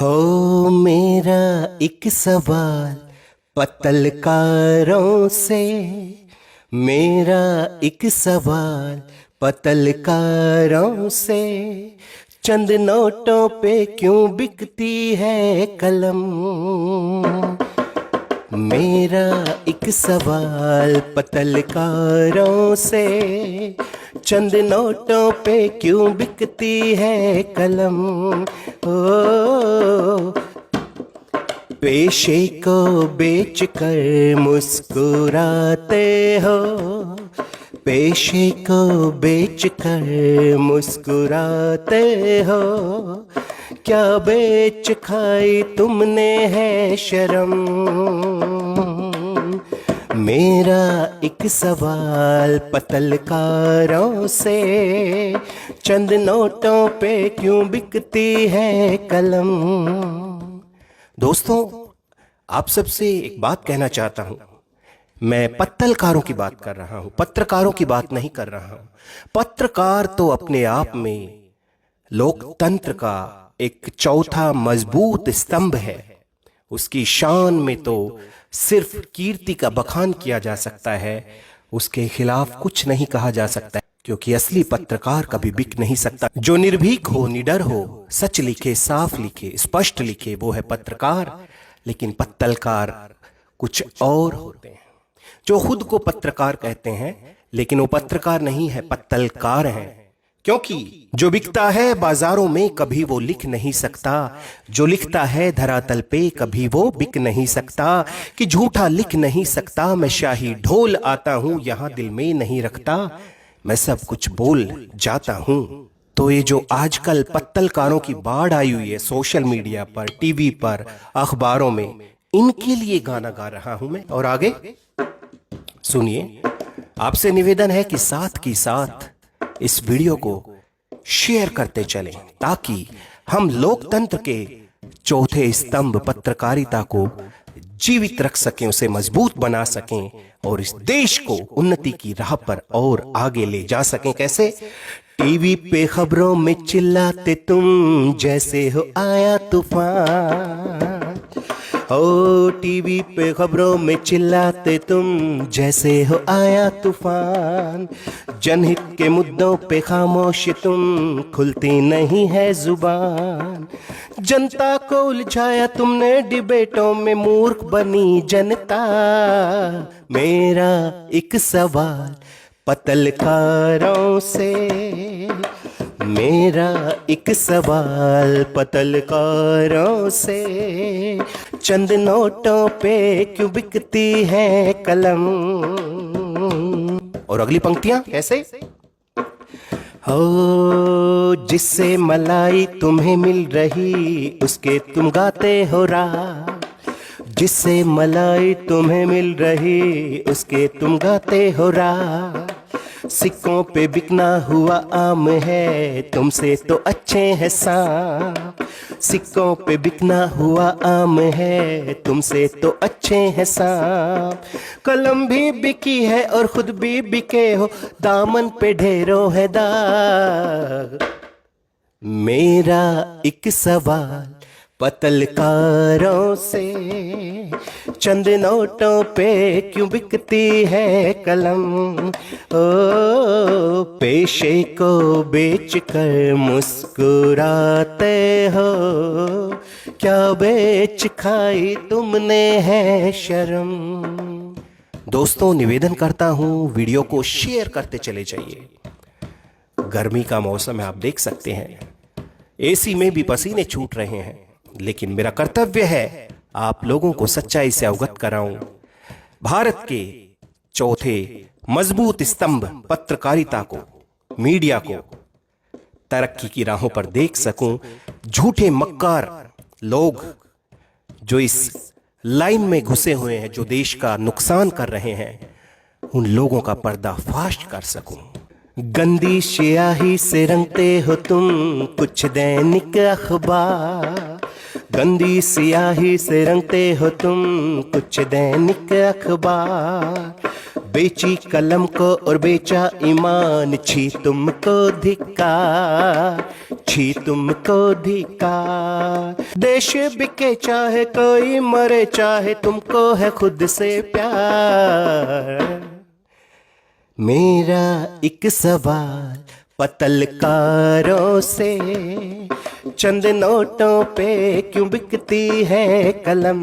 हो मेरा एक सवाल पतलकारों से, मेरा एक सवाल पतलकारों से, चंद नोटों पे क्यों बिकती है कलम। मेरा एक सवाल पतलकारों से, चंद नोटों पे क्यों बिकती है कलम। ओ पेशे को बेचकर मुस्कुराते हो, पेशे को बेचकर मुस्कुराते हो, क्या बेच खाई तुमने है शर्म। मेरा एक सवाल पतलकारों से, चंद नोटों पे क्यों बिकती है कलम। दोस्तों, आप सबसे एक बात कहना चाहता हूं। मैं पत्तलकारों की बात कर रहा हूं, पत्रकारों की बात नहीं कर रहा हूं। पत्रकार तो अपने आप में लोकतंत्र का एक चौथा मजबूत स्तंभ है। उसकी शान में तो सिर्फ कीर्ति का बखान किया जा सकता है, उसके खिलाफ कुछ नहीं कहा जा सकता, क्योंकि असली पत्रकार कभी बिक नहीं सकता। जो निर्भीक हो, निडर हो, सच लिखे, साफ लिखे, स्पष्ट लिखे, वो है पत्रकार। लेकिन पत्तलकार कुछ और होते हैं, जो खुद को पत्रकार कहते हैं, लेकिन वो पत्रकार नहीं है, पत्तलकार हैं। क्योंकि जो बिकता है बाजारों में कभी वो लिख नहीं सकता, जो लिखता है धरातल पे कभी वो बिक नहीं सकता। कि झूठा लिख नहीं सकता, मैं शाही ढोल आता हूं यहां दिल में नहीं रखता, मैं सब कुछ बोल जाता हूं। तो ये जो आजकल पत्तलकारों की बाढ़ आई हुई है सोशल मीडिया पर, टीवी पर, अखबारों में, इनके लिए गाना गा रहा हूं मैं। और आगे सुनिए। आपसे निवेदन है कि साथ की साथ इस वीडियो को शेयर करते चलें, ताकि हम लोकतंत्र के चौथे स्तंभ पत्रकारिता को जीवित रख सकें, उसे मजबूत बना सकें और इस देश को उन्नति की राह पर और आगे ले जा सकें। कैसे? टीवी पे खबरों में चिल्लाते तुम जैसे हो आया तूफान, ओ टीवी पे खबरों में चिल्लाते तुम जैसे हो आया तूफान। जनहित के मुद्दों पे खामोश तुम, खुलती नहीं है जुबान। जनता को उलझाया तुमने डिबेटों में, मूर्ख बनी जनता। मेरा एक सवाल पतलकारों से, मेरा एक सवाल पतलकारों से, चंद नोटों पे क्यों बिकती है कलम। और अगली पंक्तियां कैसे? हो जिससे मलाई तुम्हें मिल रही उसके तुम गाते हो राग, जिससे मलाई तुम्हें मिल रही उसके तुम गाते हो राग। सिक्कों पे बिकना हुआ आम है, तुमसे तो अच्छे हैं सांप। सिक्कों पे बिकना हुआ आम है, तुमसे तो अच्छे हैं सांप। कलम भी बिकी है और खुद भी बिके हो, दामन पे ढेरों है दाग। मेरा एक सवाल पतलकारों से, चंद नोटों पे क्यों बिकती है कलम। ओ पेशे को बेचकर मुस्कुराते हो, क्या बेच खाई तुमने है शर्म। दोस्तों, निवेदन करता हूं वीडियो को शेयर करते चले जाइए। गर्मी का मौसम है, आप देख सकते हैं, एसी में भी पसीने छूट रहे हैं, लेकिन मेरा कर्तव्य है आप लोगों को सच्चाई से अवगत कराऊं। भारत के चौथे मजबूत स्तंभ पत्रकारिता को, मीडिया को तरक्की की राहों पर देख सकूं। झूठे मक्कार लोग जो इस लाइन में घुसे हुए हैं, जो देश का नुकसान कर रहे हैं, उन लोगों का पर्दाफाश कर सकूं। गंदी स्याही से रंगते हो तुम कुछ दैनिक अखबार, गंदी सियाही से रंगते हो तुम कुछ दैनिक अखबार। बेची कलम को और बेचा ईमान, छी तुमको धिक्कार, छी तुमको धिक्कार। देश बिके चाहे कोई मरे, चाहे तुमको है खुद से प्यार। मेरा एक सवाल पतलकारों से, चंद नोटों पे क्यों बिकती है कलम?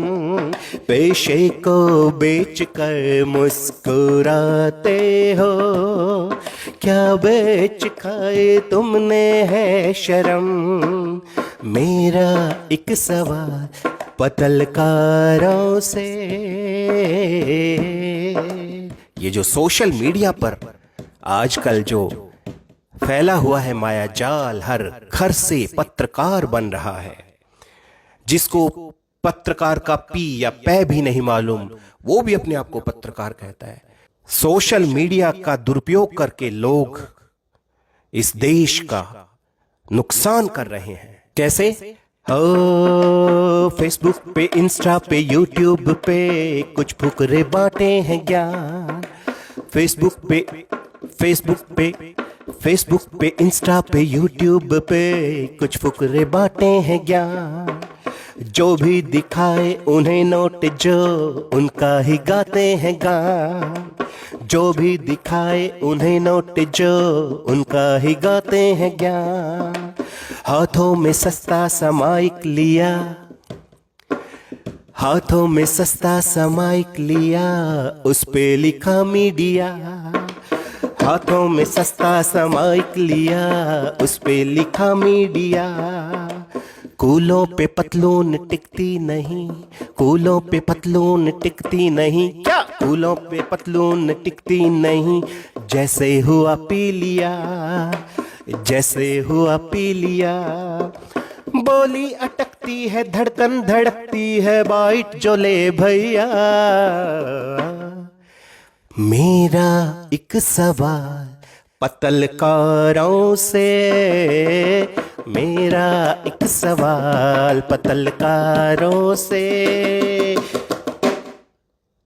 पेशे को बेचकर मुस्कुराते हो, क्या बेच खाए तुमने है शर्म? मेरा एक सवाल पतलकारों से। ये जो सोशल मीडिया पर आजकल जो फैला हुआ है माया जाल, हर घर से पत्रकार बन रहा है। जिसको पत्रकार का पी या पै भी नहीं मालूम, वो भी अपने आप को पत्रकार कहता है। सोशल मीडिया का दुरुपयोग करके लोग इस देश का नुकसान कर रहे हैं। कैसे? फेसबुक पे, इंस्टा पे, यूट्यूब पे कुछ फुकरे बांटे हैं ज्ञान। फेसबुक पे, इंस्टा पे, यूट्यूब पे कुछ फुकरे बांटे हैं ज्ञान। जो भी दिखाए उन्हें नोट, जो उनका ही गाते हैं गान। जो भी दिखाए उन्हें नोट, जो उनका ही गाते हैं ज्ञान। हाथों में सस्ता सामायिक लिया, हाथों में सस्ता सामायिक लिया, उस पे लिखा मीडिया। हाथों में सस्ता सामायिक लिया, उस पे लिखा मीडिया। कूलों पे पतलून टिकती नहीं, कूलों पे पतलून टिकती नहीं। क्या? कूलों पे पतलून टिकती नहीं। जैसे हुआ पी लिया, जैसे हुआ पी लिया। बोली अटकती है, धड़कन धड़कती है, बाइट जो ले भैया। मेरा एक सवाल पतलकारों से, मेरा एक सवाल पतलकारों से।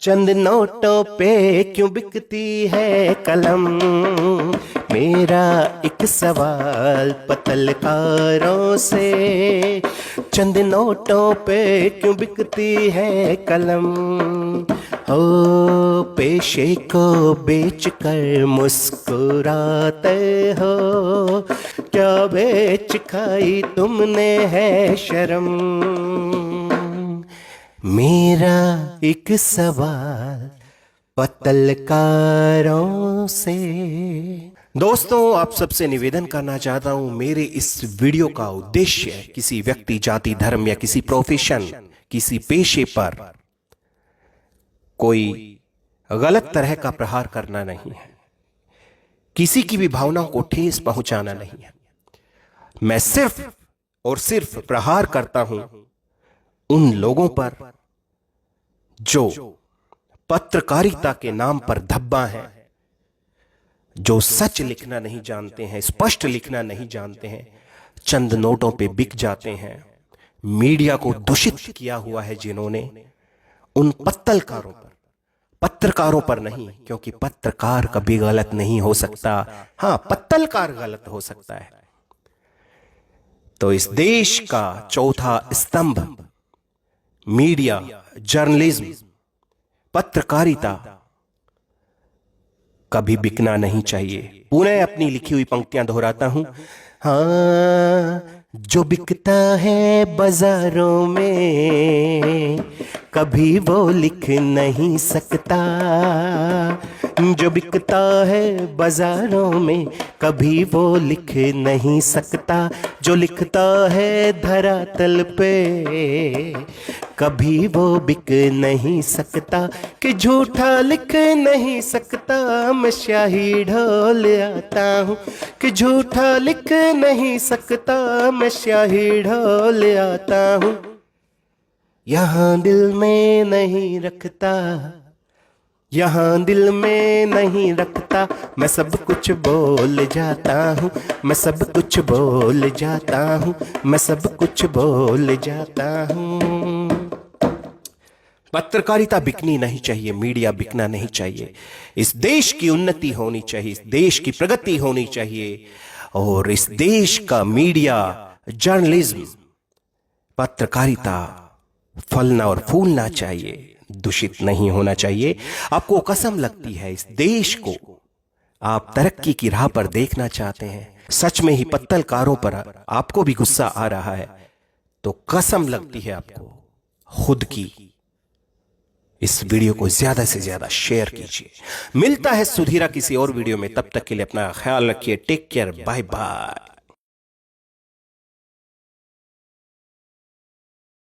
चंद नोटों पे क्यों बिकती है कलम? मेरा एक सवाल पतलकारों से। चंद नोटों पे क्यों बिकती है कलम? हो पेशे को बेचकर मुस्कुराते हो, क्या बेच खाई तुमने है शर्म? मेरा एक सवाल पतलकारों से। दोस्तों, आप सबसे निवेदन करना चाहता हूं, मेरे इस वीडियो का उद्देश्य किसी व्यक्ति, जाति, धर्म या किसी प्रोफेशन, किसी पेशे पर कोई गलत तरह का प्रहार करना नहीं है। किसी की भी भावनाओं को ठेस पहुंचाना नहीं है। मैं सिर्फ और सिर्फ प्रहार करता हूं उन लोगों पर जो पत्रकारिता के नाम पर धब्बा हैं, जो सच लिखना नहीं जानते हैं, स्पष्ट लिखना नहीं जानते हैं, चंद नोटों पे बिक जाते हैं। मीडिया को दूषित किया हुआ है जिन्होंने, उन पत्तलकारों पर, पत्रकारों पर नहीं, क्योंकि पत्रकार कभी गलत नहीं हो सकता। हां, पत्तलकार गलत हो सकता है। तो इस देश का चौथा स्तंभ मीडिया, जर्नलिज्म, पत्रकारिता कभी बिकना नहीं चाहिए। पुनः अपनी लिखी हुई पंक्तियां दोहराता हूं। हाँ, जो बिकता है बाजारों में कभी वो लिख नहीं सकता। जो बिकता है बाजारों में कभी वो लिख नहीं सकता। जो लिखता है धरातल पे कभी वो बिक नहीं सकता। कि झूठा लिख नहीं सकता, मैं स्याही ढोल आता हूँ। कि झूठा लिख नहीं सकता, मैं स्याही ढोल आता हूँ। यहाँ दिल में नहीं रखता, यहाँ दिल में नहीं रखता, मैं सब कुछ बोल जाता हूँ, मैं सब कुछ बोल जाता हूँ, मैं सब कुछ बोल जाता हूँ। पत्रकारिता बिकनी नहीं चाहिए, मीडिया बिकना नहीं चाहिए। इस देश की उन्नति होनी चाहिए, इस देश की प्रगति होनी चाहिए, और इस देश का मीडिया, जर्नलिज्म, पत्रकारिता फलना और फूलना चाहिए, दूषित नहीं होना चाहिए। आपको कसम लगती है इस देश को आप तरक्की की राह पर देखना चाहते हैं, सच में ही पत्तलकारों पर आपको भी गुस्सा आ रहा है, तो कसम लगती है आपको खुद की। इस वीडियो को ज्यादा से ज्यादा शेयर कीजिए। मिलता है सुधीरा किसी और वीडियो में, तब तक के लिए अपना ख्याल रखिए। Take care, bye bye.